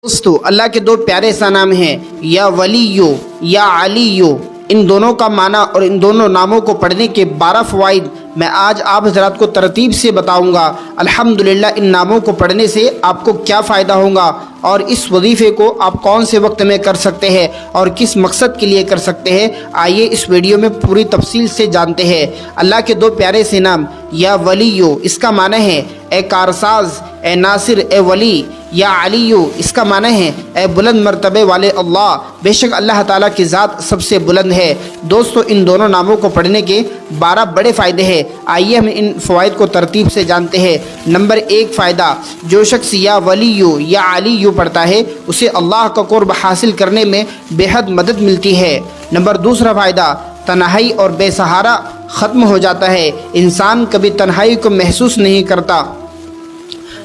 دوستو اللہ کے دو پیارے سا نام ہیں یا ولیو یا علیو، ان دونوں کا معنی اور ان دونوں ناموں کو پڑھنے کے 12 فوائد میں آج آپ حضرات کو ترتیب سے بتاؤں گا۔ الحمدللہ ان ناموں کو پڑھنے سے آپ کو کیا فائدہ ہوگا اور اس وظیفے کو آپ کون سے وقت میں کر سکتے ہیں اور کس مقصد کے لیے کر سکتے ہیں، آئیے اس ویڈیو میں پوری تفصیل سے جانتے ہیں۔ اللہ کے دو پیارے سے نام یا ولیو، اس کا معنی ہے اے کارساز، اے ناصر، اے ولی۔ یا علیو، اس کا معنی ہے اے بلند مرتبے والے اللہ، بے شک اللہ تعالیٰ کی ذات سب سے بلند ہے۔ دوستو ان دونوں ناموں کو پڑھنے کے 12 بڑے فائدے ہیں، آئیے ہم ان فوائد کو ترتیب سے جانتے ہیں۔ نمبر 1 فائدہ، جو شخص یا ولیو یا علیو پڑھتا ہے اسے اللہ کا قرب حاصل کرنے میں بے حد مدد ملتی ہے۔ نمبر 2 فائدہ، تنہائی اور بے سہارا ختم ہو جاتا ہے، انسان کبھی تنہائی کو محسوس نہیں کرتا۔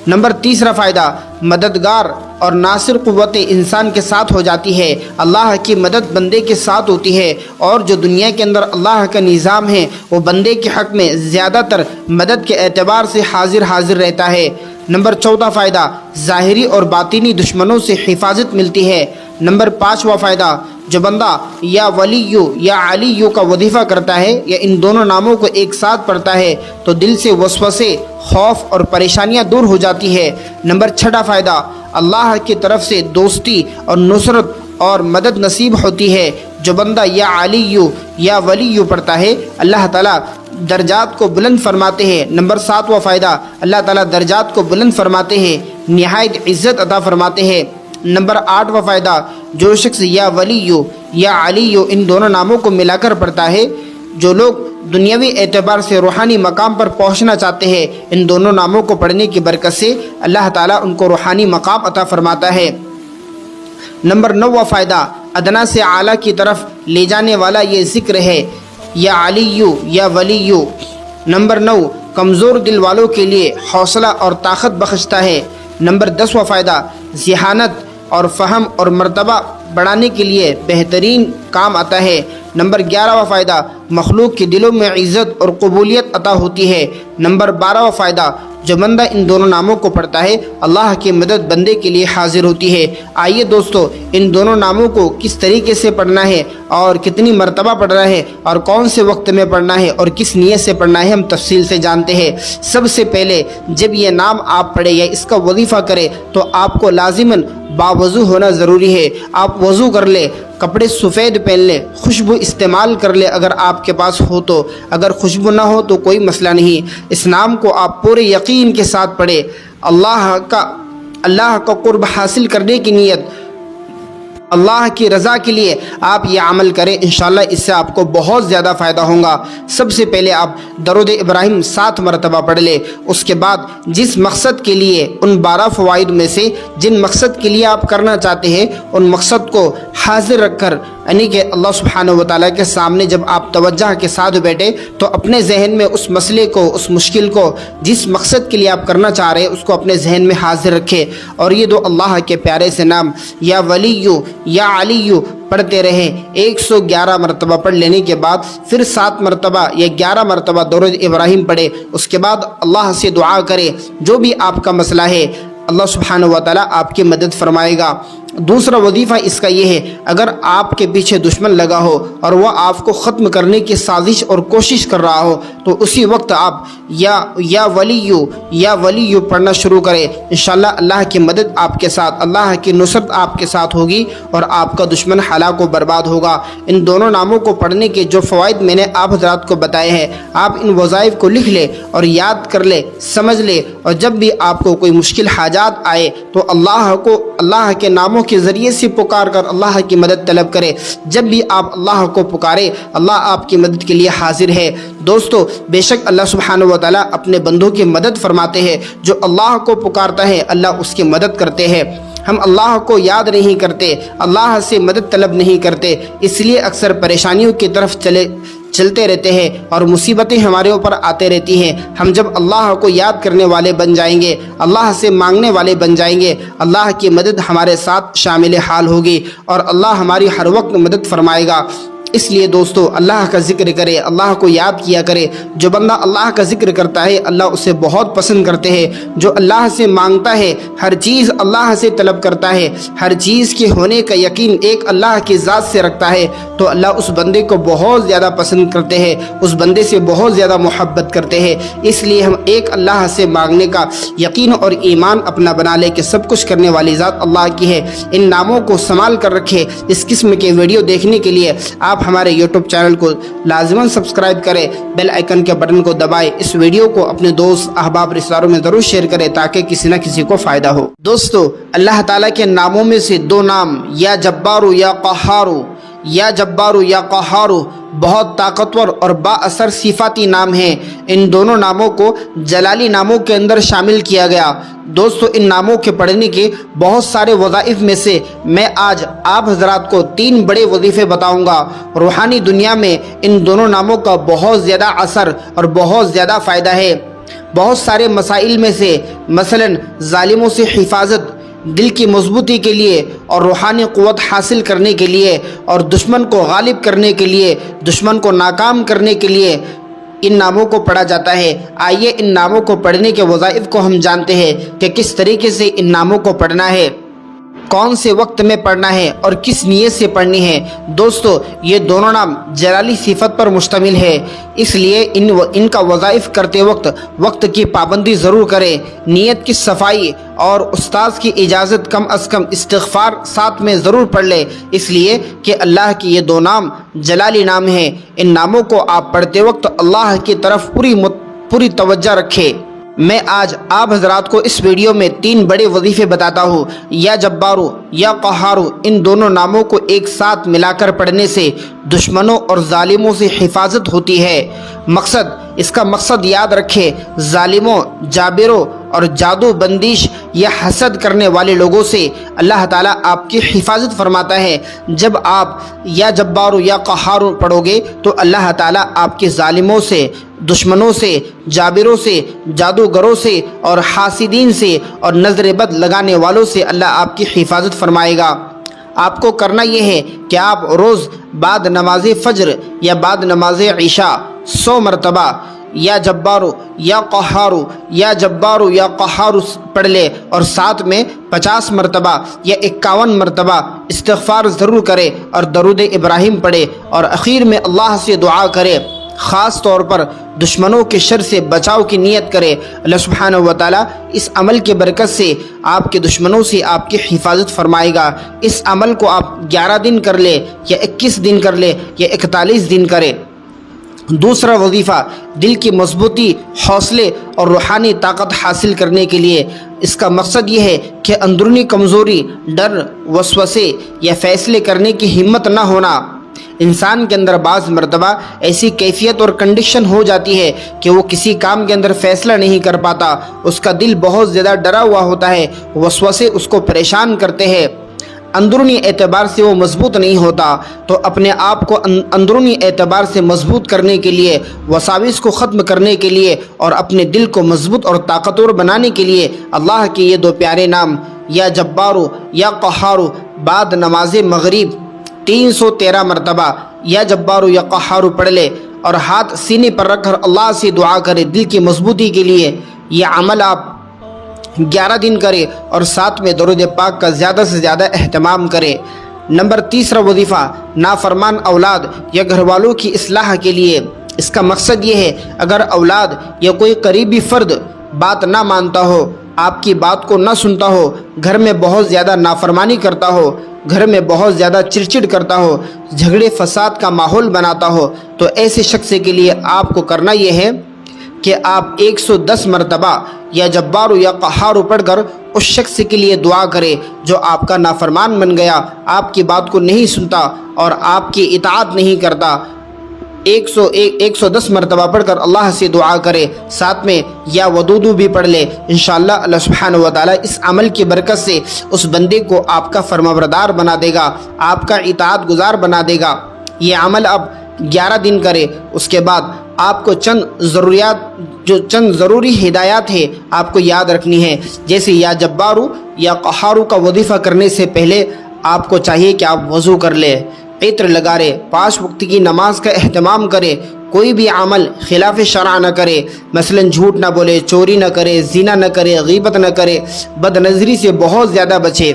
نمبر 3 فائدہ، مددگار اور ناصر قوت انسان کے ساتھ ہو جاتی ہے، اللہ کی مدد بندے کے ساتھ ہوتی ہے، اور جو دنیا کے اندر اللہ کا نظام ہے وہ بندے کے حق میں زیادہ تر مدد کے اعتبار سے حاضر رہتا ہے۔ نمبر 4 فائدہ، ظاہری اور باطنی دشمنوں سے حفاظت ملتی ہے۔ نمبر 5 فائدہ، جو بندہ یا ولیو یا علیو کا وظیفہ کرتا ہے یا ان دونوں ناموں کو ایک ساتھ پڑھتا ہے تو دل سے وسوسے، خوف اور پریشانیاں دور ہو جاتی ہے۔ نمبر 6 فائدہ، اللہ کی طرف سے دوستی اور نصرت اور مدد نصیب ہوتی ہے۔ جو بندہ یا علیو یا ولیو پڑھتا ہے اللہ تعالیٰ درجات کو بلند فرماتے ہیں۔ نمبر 7 فائدہ، اللہ تعالیٰ درجات کو بلند فرماتے ہیں، نہایت عزت عطا فرماتے ہیں۔ نمبر 8 فائدہ، جو شخص یا ولیو یا علیو ان دونوں ناموں کو ملا کر پڑھتا ہے، جو لوگ دنیاوی اعتبار سے روحانی مقام پر پہنچنا چاہتے ہیں ان دونوں ناموں کو پڑھنے کی برکت سے اللہ تعالیٰ ان کو روحانی مقام عطا فرماتا ہے۔ نمبر 9 فائدہ، ادنا سے اعلیٰ کی طرف لے جانے والا یہ ذکر ہے یا علیو یا ولیو۔ نمبر 9، کمزور دل والوں کے لیے حوصلہ اور طاقت بخشتا ہے۔ نمبر 10 فائدہ، ذہانت اور فہم اور مرتبہ بڑھانے کے لیے بہترین کام آتا ہے۔ نمبر 11 فائدہ، مخلوق کے دلوں میں عزت اور قبولیت عطا ہوتی ہے۔ نمبر 12 فائدہ، جو بندہ ان دونوں ناموں کو پڑھتا ہے اللہ کی مدد بندے کے لیے حاضر ہوتی ہے۔ آئیے دوستو ان دونوں ناموں کو کس طریقے سے پڑھنا ہے اور کتنی مرتبہ پڑھنا ہے اور کون سے وقت میں پڑھنا ہے اور کس نیت سے پڑھنا ہے ہم تفصیل سے جانتے ہیں۔ سب سے پہلے جب یہ نام آپ پڑھیں یا اس کا وظیفہ کریں تو آپ کو لازماً باوضو ہونا ضروری ہے۔ آپ وضو کر لیں، کپڑے سفید پہن لیں، خوشبو استعمال کر لیں اگر آپ کے پاس ہو تو، اگر خوشبو نہ ہو تو کوئی مسئلہ نہیں۔ اس نام کو آپ پورے یقین کے ساتھ پڑھیں، اللہ کا قرب حاصل کرنے کی نیت، اللہ کی رضا کے لیے آپ یہ عمل کریں، انشاءاللہ اس سے آپ کو بہت زیادہ فائدہ ہوگا۔ سب سے پہلے آپ درود ابراہیم 7 مرتبہ پڑھ لیں، اس کے بعد جس مقصد کے لیے ان 12 فوائد میں سے جن مقصد کے لیے آپ کرنا چاہتے ہیں ان مقصد کو حاضر رکھ کر، یعنی کہ اللہ سبحانہ و تعالیٰ کے سامنے جب آپ توجہ کے ساتھ بیٹھے تو اپنے ذہن میں اس مسئلے کو، اس مشکل کو، جس مقصد کے لیے آپ کرنا چاہ رہے ہیں اس کو اپنے ذہن میں حاضر رکھے اور یہ دو اللہ کے پیارے سے نام یا ولیو یا علیو پڑھتے رہیں۔ 111 مرتبہ پڑھ لینے کے بعد پھر 7 مرتبہ یا 11 مرتبہ درود ابراہیم پڑھے، اس کے بعد اللہ سے دعا کرے، جو بھی آپ کا مسئلہ ہے اللہ سبحانہ و تعالیٰ آپ کی مدد فرمائے گا۔ دوسرا وظیفہ اس کا یہ ہے، اگر آپ کے پیچھے دشمن لگا ہو اور وہ آپ کو ختم کرنے کی سازش اور کوشش کر رہا ہو تو اسی وقت آپ یا ولیو پڑھنا شروع کریں، انشاءاللہ اللہ کی مدد آپ کے ساتھ، اللہ کی نصرت آپ کے ساتھ ہوگی اور آپ کا دشمن ہلاک و برباد ہوگا۔ ان دونوں ناموں کو پڑھنے کے جو فوائد میں نے آپ حضرات کو بتائے ہیں، آپ ان وظائف کو لکھ لیں اور یاد کر لیں، سمجھ لیں، اور جب بھی آپ کو کوئی مشکل حاجات آئے تو اللہ کے ناموں کے ذریعے سے پکار کر اللہ کی مدد طلب کرے۔ جب بھی آپ اللہ کو پکارے اللہ آپ کی مدد کے لیے حاضر ہے۔ دوستو بے شک اللہ سبحانہ و تعالیٰ اپنے بندوں کی مدد فرماتے ہیں، جو اللہ کو پکارتا ہے اللہ اس کی مدد کرتے ہیں۔ ہم اللہ کو یاد نہیں کرتے، اللہ سے مدد طلب نہیں کرتے، اس لیے اکثر پریشانیوں کی طرف چلتے رہتے ہیں اور مصیبتیں ہمارے اوپر آتے رہتی ہیں۔ ہم جب اللہ کو یاد کرنے والے بن جائیں گے، اللہ سے مانگنے والے بن جائیں گے، اللہ کی مدد ہمارے ساتھ شامل حال ہوگی اور اللہ ہماری ہر وقت مدد فرمائے گا۔ اس لیے دوستو اللہ کا ذکر کرے، اللہ کو یاد کیا کرے۔ جو بندہ اللہ کا ذکر کرتا ہے اللہ اسے بہت پسند کرتے ہیں۔ جو اللہ سے مانگتا ہے، ہر چیز اللہ سے طلب کرتا ہے، ہر چیز کے ہونے کا یقین ایک اللہ کی ذات سے رکھتا ہے، تو اللہ اس بندے کو بہت زیادہ پسند کرتے ہیں، اس بندے سے بہت زیادہ محبت کرتے ہیں۔ اس لیے ہم ایک اللہ سے مانگنے کا یقین اور ایمان اپنا بنا لے کہ سب کچھ کرنے والی ذات اللہ کی ہے۔ ان ناموں کو سنبھال کر رکھے۔ اس قسم کے ویڈیو دیکھنے کے لیے آپ ہمارے یوٹیوب چینل کو لازماً سبسکرائب کریں، بیل آئیکن کے بٹن کو دبائیں، اس ویڈیو کو اپنے دوست احباب رشتہ داروں میں ضرور شیئر کریں تاکہ کسی نہ کسی کو فائدہ ہو۔ دوستو اللہ تعالیٰ کے ناموں میں سے دو نام یا جبارو یا قہارو، یا جبارو یا قہارو بہت طاقتور اور با اثر صفاتی نام ہیں۔ ان دونوں ناموں کو جلالی ناموں کے اندر شامل کیا گیا۔ دوستو ان ناموں کے پڑھنے کے بہت سارے وظائف میں سے میں آج آپ حضرات کو 3 بڑے وظیفے بتاؤں گا۔ روحانی دنیا میں ان دونوں ناموں کا بہت زیادہ اثر اور بہت زیادہ فائدہ ہے۔ بہت سارے مسائل میں سے مثلا ظالموں سے حفاظت، دل کی مضبوطی کے لیے اور روحانی قوت حاصل کرنے کے لیے اور دشمن کو غالب کرنے کے لیے، دشمن کو ناکام کرنے کے لیے ان ناموں کو پڑھا جاتا ہے۔ آئیے ان ناموں کو پڑھنے کے وظائف کو ہم جانتے ہیں کہ کس طریقے سے ان ناموں کو پڑھنا ہے، کون سے وقت میں پڑھنا ہے اور کس نیت سے پڑھنی ہے۔ دوستو یہ دونوں نام جلالی صفت پر مشتمل ہے، اس لیے ان کا وظائف کرتے وقت کی پابندی ضرور کریں، نیت کی صفائی اور استاذ کی اجازت کم از کم استغفار ساتھ میں ضرور پڑھ لیں، اس لیے کہ اللہ کی یہ دو نام جلالی نام ہیں۔ ان ناموں کو آپ پڑھتے وقت اللہ کی طرف پوری توجہ رکھیں۔ میں آج آپ حضرات کو اس ویڈیو میں 3 بڑے وظیفے بتاتا ہوں۔ یا جبارو یا قہارو ان دونوں ناموں کو ایک ساتھ ملا کر پڑھنے سے دشمنوں اور ظالموں سے حفاظت ہوتی ہے۔ اس کا مقصد یاد رکھے، ظالموں، جابروں اور جادو بندش یا حسد کرنے والے لوگوں سے اللہ تعالیٰ آپ کی حفاظت فرماتا ہے۔ جب آپ یا جبارو یا قہارو پڑھو گے تو اللہ تعالیٰ آپ کے ظالموں سے، دشمنوں سے، جابروں سے، جادوگروں سے اور حاسدین سے اور نظر بد لگانے والوں سے اللہ آپ کی حفاظت فرمائے گا۔ آپ کو کرنا یہ ہے کہ آپ روز بعد نماز فجر یا بعد نماز عشاء 100 مرتبہ یا جبارو یا قہارو یا جبارو یا قہارو پڑھ لے اور ساتھ میں 50 مرتبہ یا 51 مرتبہ استغفار ضرور کرے اور درود ابراہیم پڑھے اور اخیر میں اللہ سے دعا کرے۔ خاص طور پر دشمنوں کے شر سے بچاؤ کی نیت کرے۔ اللہ سبحانہ و تعالیٰ اس عمل کے برکت سے آپ کے دشمنوں سے آپ کی حفاظت فرمائے گا۔ اس عمل کو آپ 11 دن کر لے یا 21 دن کر لے یا 41 دن کرے۔ دوسرا وظیفہ دل کی مضبوطی، حوصلے اور روحانی طاقت حاصل کرنے کے لیے۔ اس کا مقصد یہ ہے کہ اندرونی کمزوری، ڈر، وسوسے یا فیصلے کرنے کی ہمت نہ ہونا۔ انسان کے اندر بعض مرتبہ ایسی کیفیت اور کنڈیشن ہو جاتی ہے کہ وہ کسی کام کے اندر فیصلہ نہیں کر پاتا، اس کا دل بہت زیادہ ڈرا ہوا ہوتا ہے، وسوسے اس کو پریشان کرتے ہیں، اندرونی اعتبار سے وہ مضبوط نہیں ہوتا۔ تو اپنے آپ کو اندرونی اعتبار سے مضبوط کرنے کے لیے، وساوس کو ختم کرنے کے لیے اور اپنے دل کو مضبوط اور طاقتور بنانے کے لیے اللہ کے یہ 2 پیارے نام یا جبارو یا قہارو بعد نماز مغرب 313 مرتبہ یا جبارو یا قہارو پڑھ لے اور ہاتھ سینے پر رکھ کر اللہ سے دعا کرے دل کی مضبوطی کے لیے۔ یہ عمل آپ 11 دن کرے اور ساتھ میں درود پاک کا زیادہ سے زیادہ اہتمام کرے۔ نمبر 3 وظیفہ نافرمان اولاد یا گھر والوں کی اصلاح کے لیے۔ اس کا مقصد یہ ہے اگر اولاد یا کوئی قریبی فرد بات نہ مانتا ہو، آپ کی بات کو نہ سنتا ہو، گھر میں بہت زیادہ نافرمانی کرتا ہو، گھر میں بہت زیادہ چڑچڑ کرتا ہو، جھگڑے فساد کا ماحول بناتا ہو، تو ایسے شخص کے لیے آپ کو کرنا یہ ہے کہ آپ 110 مرتبہ یا جبارو یا قہارو پڑھ کر اس شخص کے لیے دعا کرے جو آپ کا نافرمان بن گیا، آپ کی بات کو نہیں سنتا اور آپ کی اطاعت نہیں کرتا۔ 110 مرتبہ پڑھ کر اللہ سے دعا کرے، ساتھ میں یا ودودو بھی پڑھ لے۔ انشاءاللہ اللہ سبحانہ و تعالیٰ اس عمل کی برکت سے اس بندے کو آپ کا فرمانبردار بنا دے گا، آپ کا اطاعت گزار بنا دے گا۔ یہ عمل اب 11 دن کرے، اس کے بعد آپ کو چند ضروری ہدایات ہے آپ کو یاد رکھنی ہے، جیسے یا جبارو یا قہارو کا وظیفہ کرنے سے پہلے آپ کو چاہیے کہ آپ وضو کر لیں، عطر لگارے، 5 وقت کی نماز کا اہتمام کرے، کوئی بھی عمل خلاف شرع نہ کرے، مثلا جھوٹ نہ بولے، چوری نہ کرے، زنا نہ کرے، غیبت نہ کرے، بد نظری سے بہت زیادہ بچے،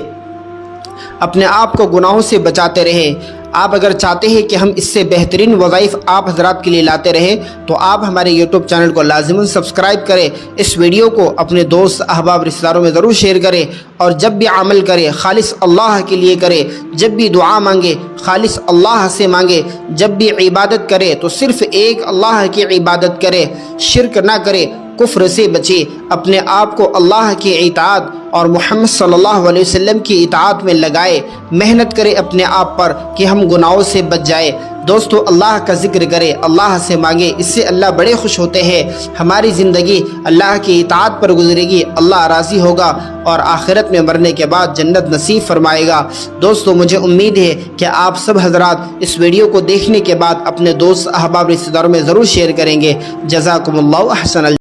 اپنے آپ کو گناہوں سے بچاتے رہے۔ آپ اگر چاہتے ہیں کہ ہم اس سے بہترین وظائف آپ حضرات کے لیے لاتے رہیں تو آپ ہمارے یوٹیوب چینل کو لازماً سبسکرائب کریں، اس ویڈیو کو اپنے دوست احباب رشتہ داروں میں ضرور شیئر کریں، اور جب بھی عمل کرے خالص اللہ کے لیے کرے، جب بھی دعا مانگے خالص اللہ سے مانگے، جب بھی عبادت کرے تو صرف ایک اللہ کی عبادت کرے، شرک نہ کرے، کفر سے بچے، اپنے آپ کو اللہ کی اطاعت اور محمد صلی اللہ علیہ وسلم کی اطاعت میں لگائے، محنت کرے اپنے آپ پر کہ ہم گناہوں سے بچ جائے۔ دوستو اللہ کا ذکر کرے، اللہ سے مانگے، اس سے اللہ بڑے خوش ہوتے ہیں، ہماری زندگی اللہ کی اطاعت پر گزرے گی، اللہ راضی ہوگا اور آخرت میں مرنے کے بعد جنت نصیب فرمائے گا۔ دوستو مجھے امید ہے کہ آپ سب حضرات اس ویڈیو کو دیکھنے کے بعد اپنے دوست احباب رشتہ داروں میں ضرور شیئر کریں گے۔ جزاکم اللہ احسن